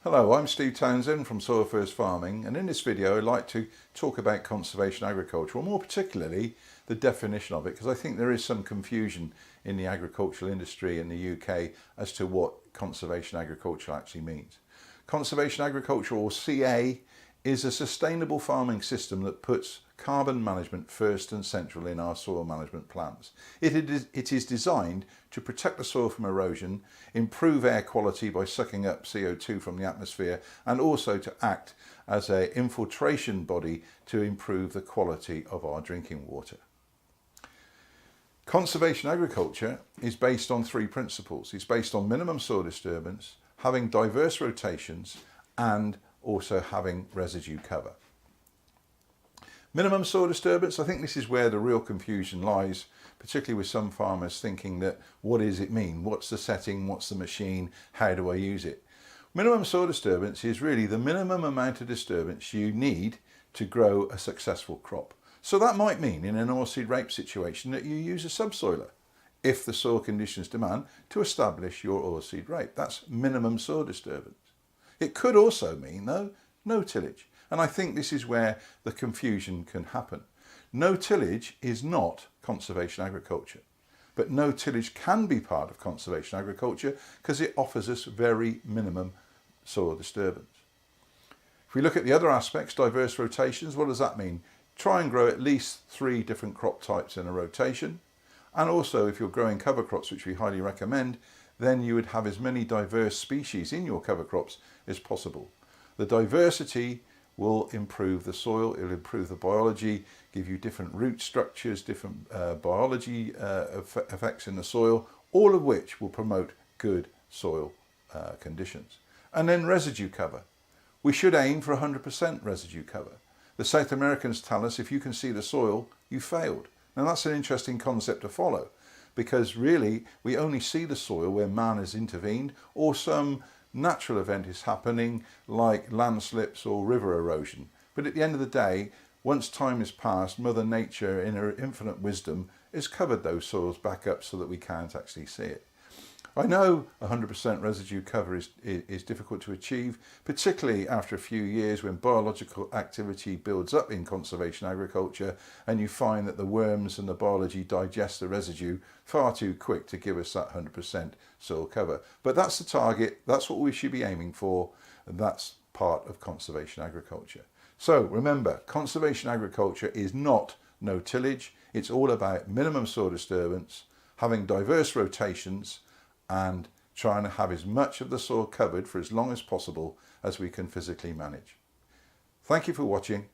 Hello, I'm Steve Townsend from Soil First Farming, and in this video I'd like to talk about conservation agriculture, or more particularly the definition of it, because I think there is some confusion in the agricultural industry in the UK as to what conservation agriculture actually means. Conservation agriculture, or CA, is a sustainable farming system that puts carbon management first and central in our soil management plans. It is designed to protect the soil from erosion, improve air quality by sucking up CO2 from the atmosphere, and also to act as an infiltration body to improve the quality of our drinking water. Conservation agriculture is based on three principles. It's based on minimum soil disturbance, having diverse rotations, and also having residue cover. Minimum soil disturbance, I think this is where the real confusion lies, particularly with some farmers thinking that what does it mean? What's the setting? What's the machine? How do I use it? Minimum soil disturbance is really the minimum amount of disturbance you need to grow a successful crop. So that might mean in an oilseed rape situation that you use a subsoiler if the soil conditions demand to establish your oilseed rape. That's minimum soil disturbance. It could also mean, though, no tillage. And I think this is where the confusion can happen. No tillage is not conservation agriculture, but no tillage can be part of conservation agriculture because it offers us very minimum soil disturbance. If we look at the other aspects, diverse rotations, what does that mean? Try and grow at least 3 different crop types in a rotation. And also, if you're growing cover crops, which we highly recommend, then you would have as many diverse species in your cover crops as possible. The diversity will improve the soil, it will improve the biology, give you different root structures, different biology effects in the soil, all of which will promote good soil conditions. And then residue cover. We should aim for 100% residue cover. The South Americans tell us if you can see the soil, you failed. Now that's an interesting concept to follow, because really we only see the soil where man has intervened or some natural event is happening like landslips or river erosion. But at the end of the day, once time has passed, Mother Nature in her infinite wisdom has covered those soils back up so that we can't actually see it. I know 100% residue cover is difficult to achieve, particularly after a few years when biological activity builds up in conservation agriculture and you find that the worms and the biology digest the residue far too quick to give us that 100% soil cover. But that's the target, that's what we should be aiming for, and that's part of conservation agriculture. So remember, conservation agriculture is not no tillage, it's all about minimum soil disturbance, having diverse rotations, and trying to have as much of the soil covered for as long as possible as we can physically manage. Thank you for watching.